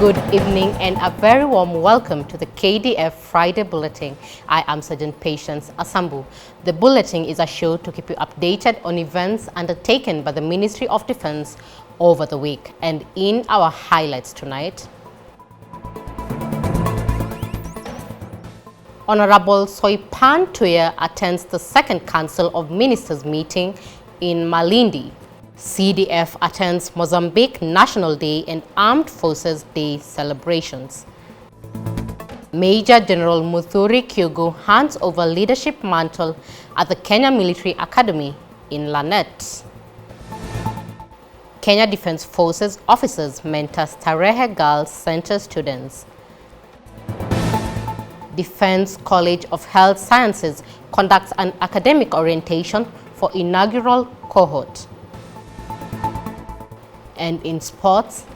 Good evening and a very warm welcome to the Kdf Friday Bulletin. I am Sergeant Patience Asambu. The Bulletin is a show to keep you updated on events undertaken by the Ministry of Defense over the week. And in our highlights tonight, Honorable Soipan Tuya attends the second Council of Ministers meeting in Malindi. CDF attends Mozambique National Day and Armed Forces Day celebrations. Major General Muthuri Kyugu hands over leadership mantle at the Kenya Military Academy in Lanet. Kenya Defense Forces officers mentor Starehe Girls Center students. Defense College of Health Sciences conducts an academic orientation for inaugural cohort. And in sports,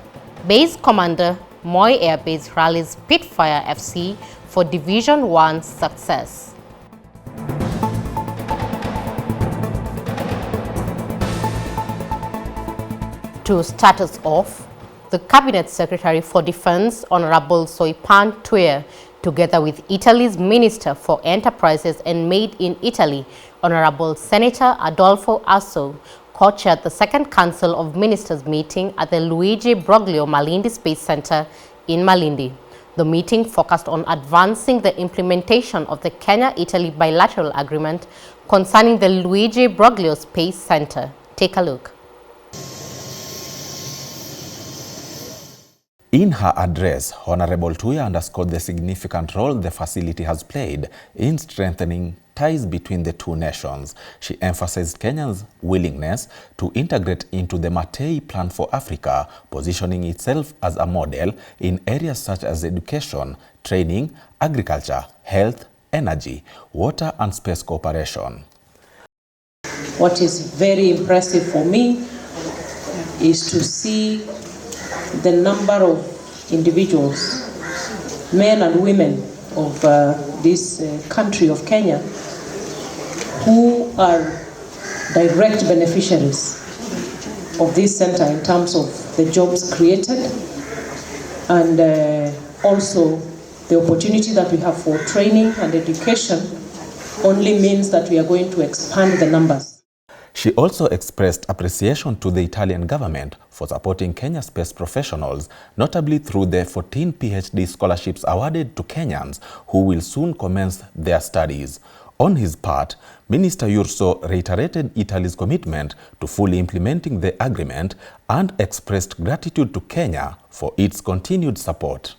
Base Commander Moi Air Base rallies Spitfire FC for Division 1 success. To start us off, the Cabinet Secretary for Defense, Honorable Soipan Tuya, together with Italy's Minister for Enterprises and Made in Italy, Honorable Senator Adolfo Asso, co-chaired the second Council of Ministers meeting at the Luigi Broglio Malindi Space Center in Malindi. The meeting focused on advancing the implementation of the Kenya-Italy bilateral agreement concerning the Luigi Broglio Space Center. Take a look. In her address, Honorable Tuya underscored the significant role the facility has played in strengthening ties between the two nations. She emphasized Kenya's willingness to integrate into the Matei Plan for Africa, positioning itself as a model in areas such as education, training, agriculture, health, energy, water and space cooperation. What is very impressive for me is to see the number of individuals, men and women of this country of Kenya, who are direct beneficiaries of this center in terms of the jobs created and also the opportunity that we have for training and education only means that we are going to expand the numbers. She also expressed appreciation to the Italian government for supporting Kenya space professionals, notably through the 14 PhD scholarships awarded to Kenyans who will soon commence their studies. On his part, Minister Urso reiterated Italy's commitment to fully implementing the agreement and expressed gratitude to Kenya for its continued support.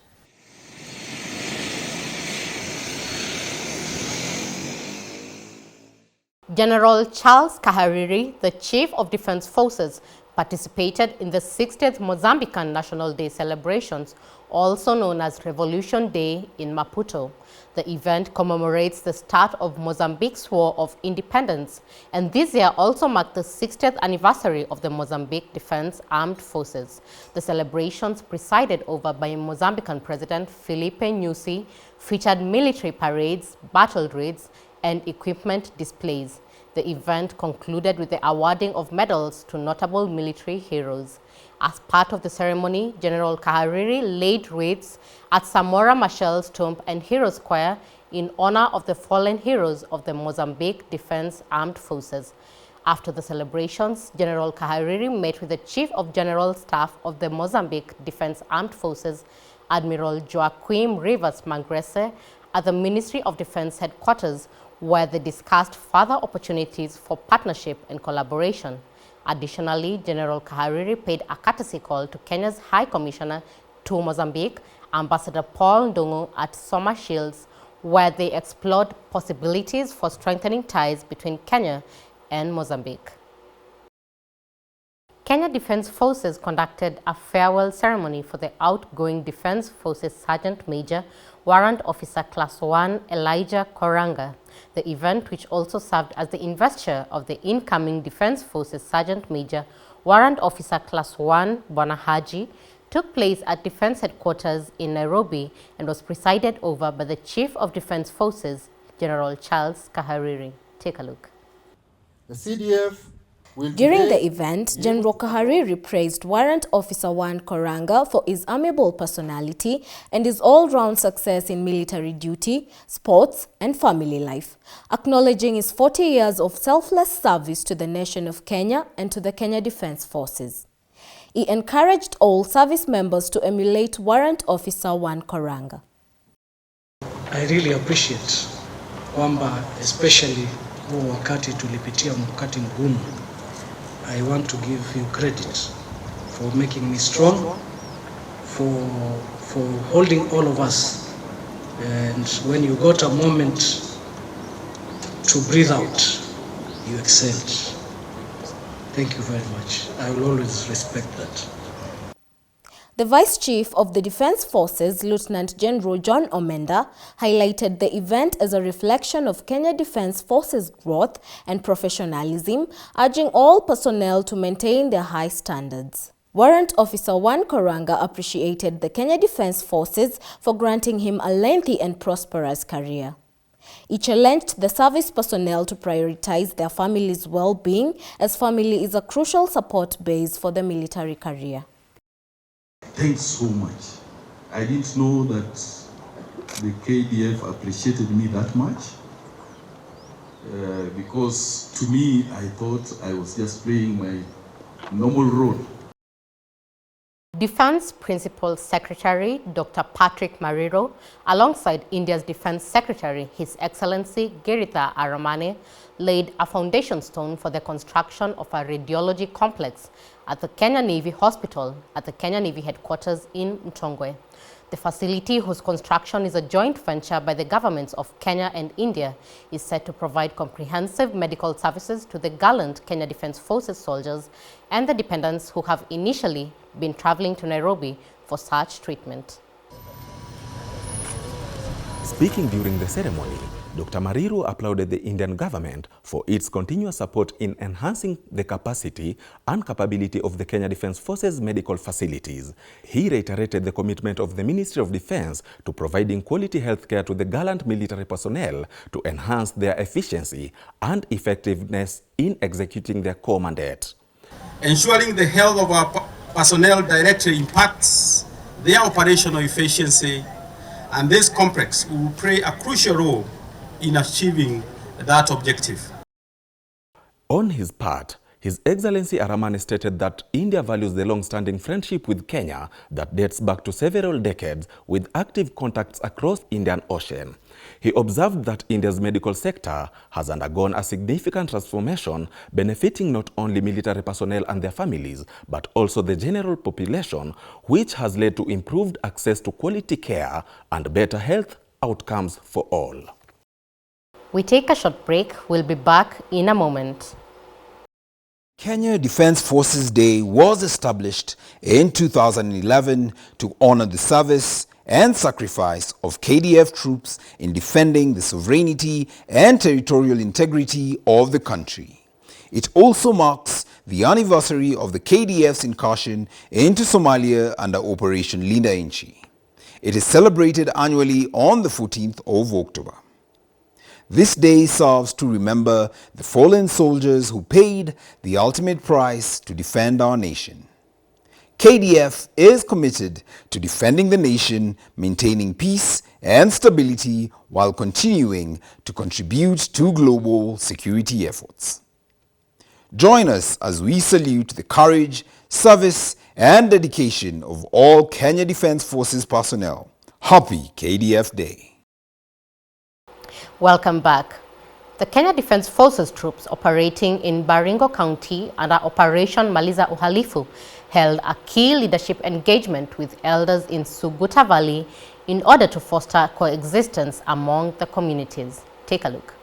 General Charles Kahariri, the Chief of Defense Forces, participated in the 60th Mozambican National Day celebrations, also known as Revolution Day in Maputo. The event commemorates the start of Mozambique's War of Independence, and this year also marked the 60th anniversary of the Mozambique Defense Armed Forces. The celebrations, presided over by Mozambican President Filipe Nyusi, featured military parades, battle raids, and equipment displays. The event concluded with the awarding of medals to notable military heroes. As part of the ceremony, General Kahariri laid wreaths at Samora Machel's tomb and Hero Square in honor of the fallen heroes of the Mozambique Defense Armed Forces. After the celebrations, General Kahariri met with the Chief of General Staff of the Mozambique Defense Armed Forces, Admiral Joaquim Rivas Mangrese, at the Ministry of Defense headquarters, where they discussed further opportunities for partnership and collaboration. Additionally, General Kahariri paid a courtesy call to Kenya's High Commissioner to Mozambique, Ambassador Paul Ndungu, at Soma Shields, where they explored possibilities for strengthening ties between Kenya and Mozambique. Kenya Defense Forces conducted a farewell ceremony for the outgoing Defense Forces Sergeant Major Warrant Officer Class 1 Elijah Koranga. The event, which also served as the investiture of the incoming Defense Forces Sergeant Major Warrant Officer Class 1 Bwana Haji, took place at Defense Headquarters in Nairobi and was presided over by the Chief of Defense Forces, General Charles Kahariri. Take a look. The CDF During the event, General Kahariri praised Warrant Officer 1 Koranga for his amiable personality and his all-round success in military duty, sports and family life, acknowledging his 40 years of selfless service to the nation of Kenya and to the Kenya Defence Forces. He encouraged all service members to emulate Warrant Officer 1 Koranga. I really appreciate kwamba especially huo wakati tulipitia wakati mgumu. I want to give you credit for making me strong, for holding all of us. And when you got a moment to breathe out, you excelled. Thank you very much. I will always respect that. The Vice Chief of the Defence Forces, Lieutenant General John Omenda, highlighted the event as a reflection of Kenya Defence Forces' growth and professionalism, urging all personnel to maintain their high standards. Warrant Officer 1 Koranga appreciated the Kenya Defence Forces for granting him a lengthy and prosperous career. He challenged the service personnel to prioritize their family's well-being, as family is a crucial support base for the military career. Thanks so much. I didn't know that the KDF appreciated me that much because to me, I thought I was just playing my normal role. Defense Principal Secretary Dr. Patrick Mariro, alongside India's Defense Secretary, His Excellency Giritha Aramane, laid a foundation stone for the construction of a radiology complex at the Kenya Navy Hospital at the Kenya Navy headquarters in Mtongwe. The facility, whose construction is a joint venture by the governments of Kenya and India, is set to provide comprehensive medical services to the gallant Kenya Defence Forces soldiers and the dependents who have initially been traveling to Nairobi for such treatment. Speaking during the ceremony, Dr. Mariro applauded the Indian government for its continuous support in enhancing the capacity and capability of the Kenya Defence Forces medical facilities. He reiterated the commitment of the Ministry of Defence to providing quality health care to the gallant military personnel to enhance their efficiency and effectiveness in executing their core mandate. Ensuring the health of our personnel directly impacts their operational efficiency, and this complex will play a crucial role in achieving that objective. On his part, His Excellency Aramane stated that India values the long-standing friendship with Kenya that dates back to several decades, with active contacts across Indian Ocean. He observed that India's medical sector has undergone a significant transformation, benefiting not only military personnel and their families, but also the general population, which has led to improved access to quality care and better health outcomes for all. We take a short break. We'll be back in a moment. Kenya Defence Forces Day was established in 2011 to honor the service and sacrifice of KDF troops in defending the sovereignty and territorial integrity of the country. It also marks the anniversary of the KDF's incursion into Somalia under Operation Linda Nchi. It is celebrated annually on the 14th of October. This day serves to remember the fallen soldiers who paid the ultimate price to defend our nation. KDF is committed to defending the nation, maintaining peace and stability while continuing to contribute to global security efforts. Join us as we salute the courage, service, and dedication of all Kenya Defence Forces personnel. Happy KDF Day. Welcome back. The Kenya Defence Forces troops operating in Baringo County under Operation Maliza Uhalifu held a key leadership engagement with elders in Suguta Valley in order to foster coexistence among the communities. Take a look.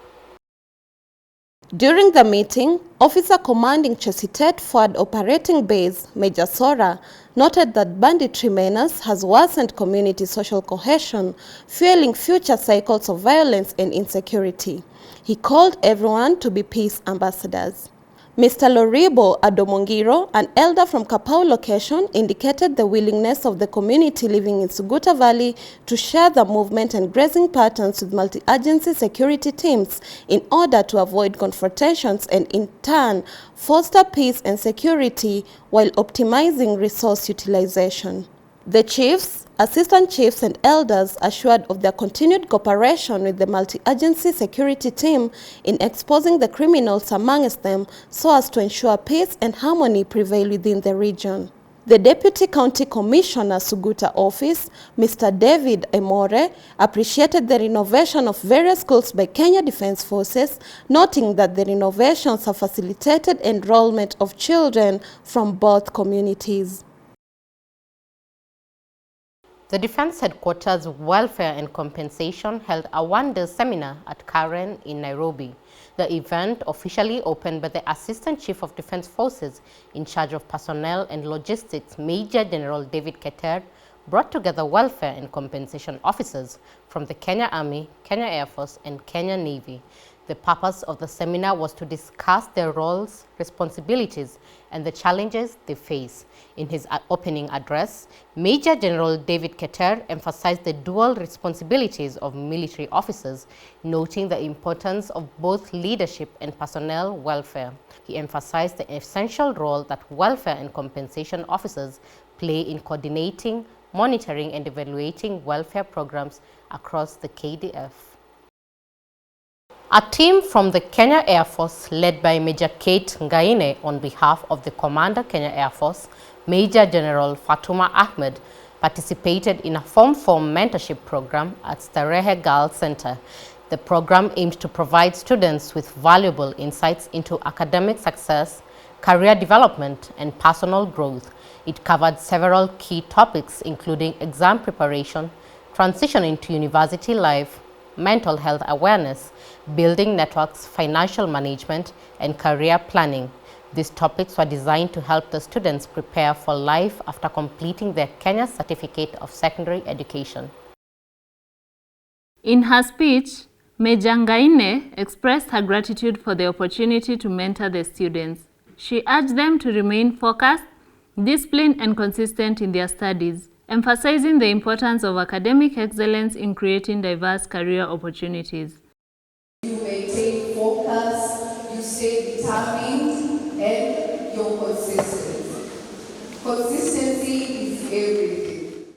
During the meeting, Officer Commanding Chesitet Forward Operating Base, Major Sora, noted that banditry menace has worsened community social cohesion, fueling future cycles of violence and insecurity. He called everyone to be peace ambassadors. Mr. Loribo Adomongiro, an elder from Kapau location, indicated the willingness of the community living in Suguta Valley to share the movement and grazing patterns with multi-agency security teams in order to avoid confrontations and in turn foster peace and security while optimizing resource utilization. The chiefs, assistant chiefs and elders assured of their continued cooperation with the multi-agency security team in exposing the criminals amongst them so as to ensure peace and harmony prevail within the region. The Deputy County Commissioner Suguta Office, Mr. David Emore, appreciated the renovation of various schools by Kenya Defence Forces, noting that the renovations have facilitated enrollment of children from both communities. The Defense Headquarters Welfare and Compensation held a one-day seminar at Karen in Nairobi. The event, officially opened by the Assistant Chief of Defense Forces in charge of personnel and logistics, Major General David Keter, brought together welfare and compensation officers from the Kenya Army, Kenya Air Force, and Kenya Navy. The purpose of the seminar was to discuss their roles, responsibilities, and the challenges they face. In his opening address, Major General David Keter emphasized the dual responsibilities of military officers, noting the importance of both leadership and personnel welfare. He emphasized the essential role that welfare and compensation officers play in coordinating, monitoring, and evaluating welfare programs across the KDF. A team from the Kenya Air Force, led by Major Kate Ngaine on behalf of the Commander Kenya Air Force, Major General Fatuma Ahmed, participated in a Force Mentorship program at Starehe Girls Center. The program aimed to provide students with valuable insights into academic success, career development, and personal growth. It covered several key topics, including exam preparation, transition into university life, mental health awareness, building networks, financial management, and career planning. These topics were designed to help the students prepare for life after completing their Kenya Certificate of Secondary Education. In her speech, Major Ngaine expressed her gratitude for the opportunity to mentor the students. She urged them to remain focused, disciplined, and consistent in their studies, emphasizing the importance of academic excellence in creating diverse career opportunities. You maintain focus, you stay determined, and you're consistent. Consistency is everything.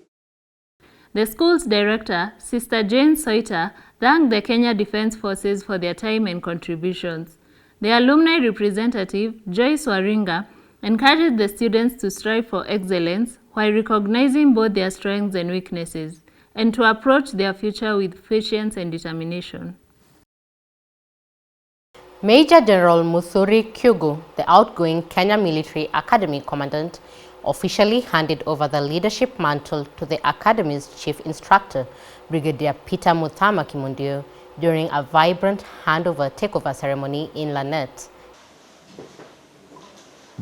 The school's director, Sister Jane Soita, thanked the Kenya Defence Forces for their time and contributions. The alumni representative, Joyce Waringa, encouraged the students to strive for excellence while recognizing both their strengths and weaknesses, and to approach their future with patience and determination. Major General Muthuri Kyugu, the outgoing Kenya Military Academy Commandant, officially handed over the leadership mantle to the Academy's Chief Instructor, Brigadier Peter Muthama Kimundio, during a vibrant takeover ceremony in Lanet.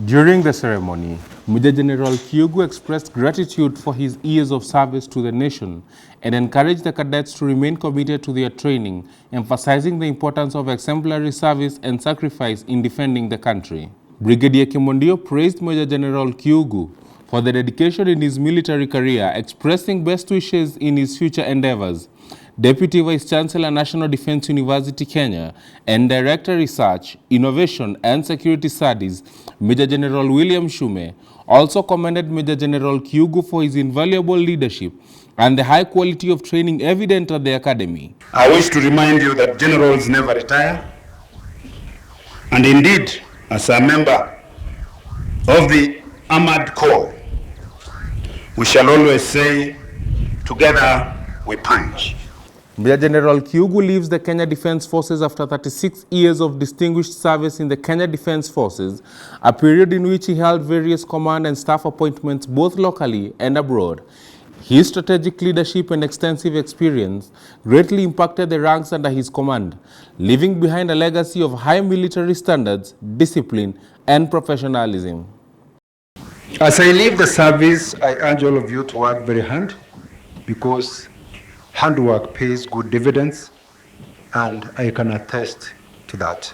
During the ceremony, Major General Kyugu expressed gratitude for his years of service to the nation and encouraged the cadets to remain committed to their training, emphasizing the importance of exemplary service and sacrifice in defending the country. Brigadier Kimondio praised Major General Kyugu for the dedication in his military career, expressing best wishes in his future endeavors. Deputy Vice Chancellor, National Defence University, Kenya, and Director Research, Innovation and Security Studies, Major General William Shume, also commended Major General Kyugu for his invaluable leadership and the high quality of training evident at the Academy. I wish to remind you that generals never retire, and indeed, as a member of the Armored Corps, we shall always say, together we punch. Major General Kyugu leaves the Kenya Defence Forces after 36 years of distinguished service in the Kenya Defence Forces, a period in which he held various command and staff appointments both locally and abroad. His strategic leadership and extensive experience greatly impacted the ranks under his command, leaving behind a legacy of high military standards, discipline, and professionalism. As I leave the service, I urge all of you to work very hard, because handwork pays good dividends, and I can attest to that.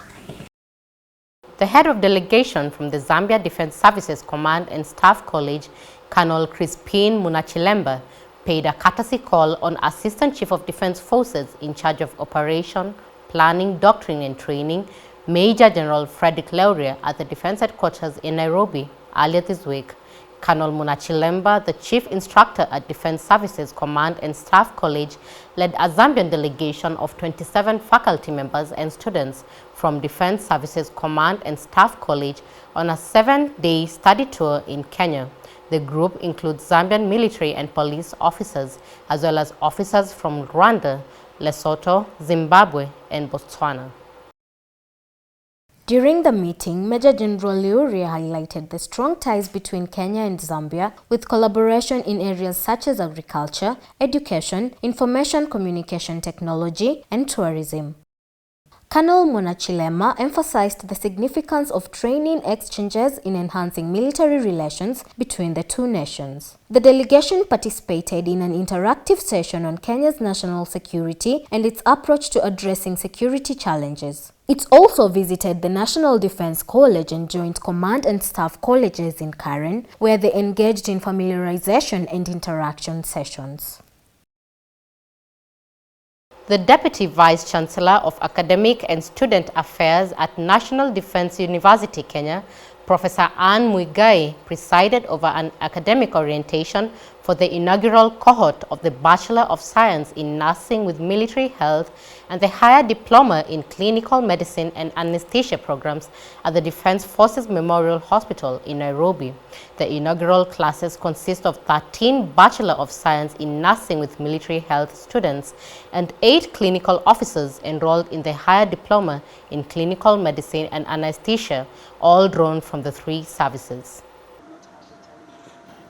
The head of delegation from the Zambia Defense Services Command and Staff College, Colonel Crispin Munachilemba, paid a courtesy call on Assistant Chief of Defense Forces in charge of Operation, Planning, Doctrine and Training, Major General Frederick Leuria at the Defense Headquarters in Nairobi earlier this week. Colonel Munachilemba, the Chief Instructor at Defense Services Command and Staff College, led a Zambian delegation of 27 faculty members and students from Defense Services Command and Staff College on a 7-day study tour in Kenya. The group includes Zambian military and police officers, as well as officers from Rwanda, Lesotho, Zimbabwe, and Botswana. During the meeting, Major General Leuria highlighted the strong ties between Kenya and Zambia, with collaboration in areas such as agriculture, education, information communication technology, and tourism. Colonel Munachilemba emphasized the significance of training exchanges in enhancing military relations between the two nations. The delegation participated in an interactive session on Kenya's national security and its approach to addressing security challenges. It also visited the National Defense College and Joint Command and Staff Colleges in Karen, where they engaged in familiarization and interaction sessions. The Deputy Vice-Chancellor of Academic and Student Affairs at National Defense University, Kenya, Professor Anne Muigai, presided over an academic orientation for the inaugural cohort of the Bachelor of Science in Nursing with Military Health and the Higher Diploma in Clinical Medicine and Anesthesia programs at the Defense Forces Memorial Hospital in Nairobi. The inaugural classes consist of 13 Bachelor of Science in Nursing with Military Health students and 8 clinical officers enrolled in the Higher Diploma in Clinical Medicine and Anesthesia, all drawn from the 3 services.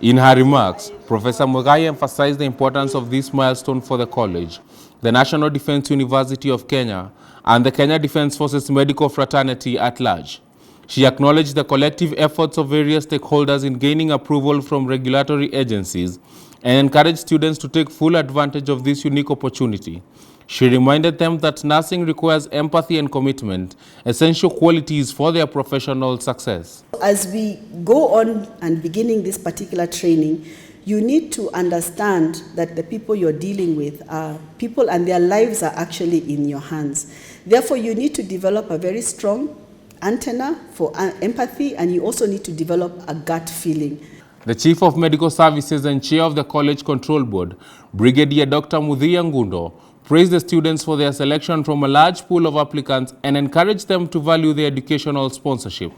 In her remarks, Professor Muigai emphasized the importance of this milestone for the college, the National Defense University of Kenya, and the Kenya Defense Forces medical fraternity at large. She acknowledged the collective efforts of various stakeholders in gaining approval from regulatory agencies and encouraged students to take full advantage of this unique opportunity. She reminded them that nursing requires empathy and commitment, essential qualities for their professional success. As we go on and beginning this particular training, you need to understand that the people you're dealing with are people and their lives are actually in your hands. Therefore, you need to develop a very strong antenna for empathy, and you also need to develop a gut feeling. The Chief of Medical Services and Chair of the College Control Board, Brigadier Dr. Muthia Ngundo, praised the students for their selection from a large pool of applicants and encouraged them to value their educational sponsorship.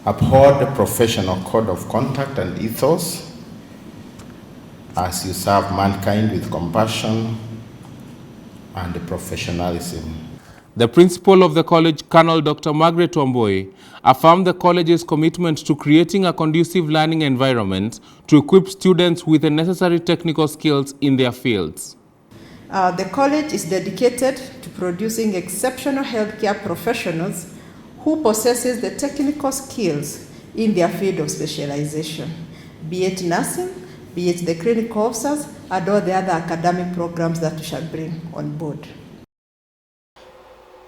Uphold the professional code of conduct and ethos as you serve mankind with compassion and professionalism. The principal of the college, Colonel Dr. Margaret Wamboi, affirmed the college's commitment to creating a conducive learning environment to equip students with the necessary technical skills in their fields. The college is dedicated to producing exceptional healthcare professionals who possesses the technical skills in their field of specialization, be it nursing, be it the clinical officers, and all the other academic programs that we shall bring on board.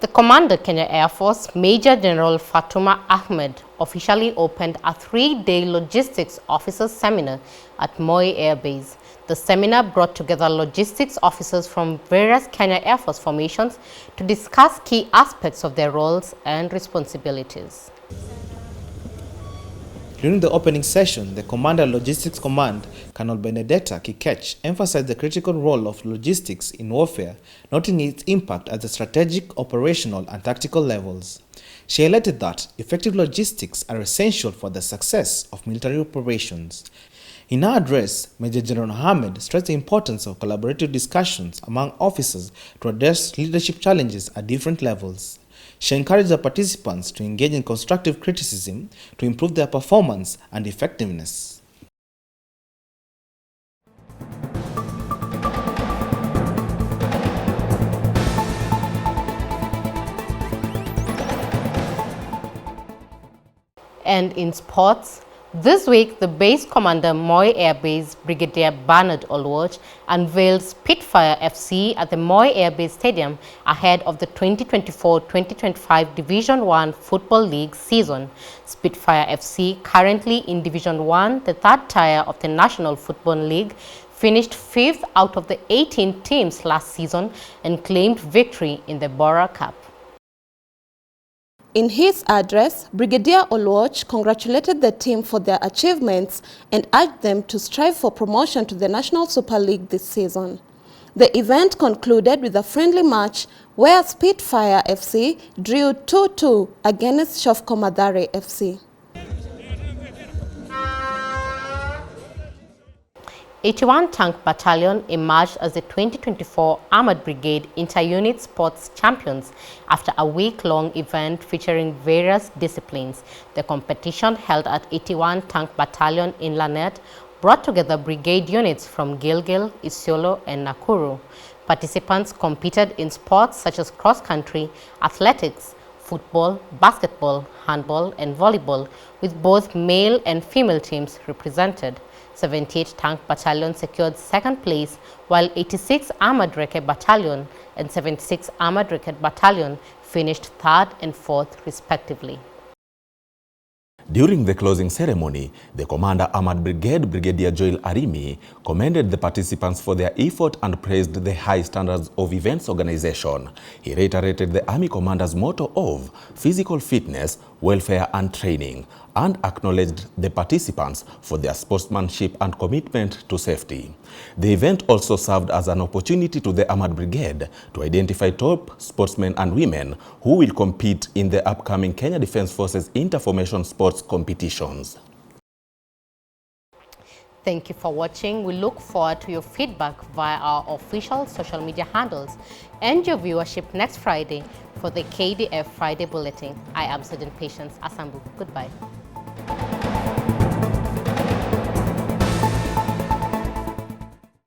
The Commander, Kenya Air Force, Major General Fatuma Ahmed, officially opened a 3-day logistics officers seminar at Moi Air Base. The seminar brought together logistics officers from various Kenya Air Force formations to discuss key aspects of their roles and responsibilities. During the opening session, the Commander Logistics Command, Colonel Benedetta Kikech, emphasized the critical role of logistics in warfare, noting its impact at the strategic, operational, and tactical levels. She highlighted that effective logistics are essential for the success of military operations. In her address, Major General Ahmed stressed the importance of collaborative discussions among officers to address leadership challenges at different levels. She encouraged the participants to engage in constructive criticism to improve their performance and effectiveness. And in sports, This week, the base commander Moi Air Base Brigadier Bernard Olwach unveiled Spitfire FC at the Moi Air Base Stadium ahead of the 2024-2025 Division 1 Football League season. Spitfire FC, currently in Division 1, the third tier of the National Football League, finished 5th out of the 18 teams last season and claimed victory in the Bora Cup. In his address, Brigadier Olwach congratulated the team for their achievements and urged them to strive for promotion to the National Super League this season. The event concluded with a friendly match where Spitfire FC drew 2-2 against Shofko Madare FC. 81 Tank Battalion emerged as the 2024 Armored Brigade Inter-Unit Sports Champions after a week-long event featuring various disciplines. The competition, held at 81 Tank Battalion in Lanet, brought together brigade units from Gilgil, Isiolo, and Nakuru. Participants competed in sports such as cross-country, athletics, football, basketball, handball, and volleyball, with both male and female teams represented. 78 Tank Battalion secured second place, while 86 Armored Recce Battalion and 76 Armored Recce Battalion finished third and fourth respectively. During the closing ceremony, the Commander Armored Brigade, Brigadier Joel Arimi, commended the participants for their effort and praised the high standards of events organization. He reiterated the Army Commander's motto of physical fitness, welfare and training, and acknowledged the participants for their sportsmanship and commitment to safety. The event also served as an opportunity to the Armored Brigade to identify top sportsmen and women who will compete in the upcoming Kenya Defence Forces interformation sports competitions. Thank you for watching. We look forward to your feedback via our official social media handles and your viewership next Friday for the KDF Friday Bulletin. I am Student Patience Asambu. Goodbye.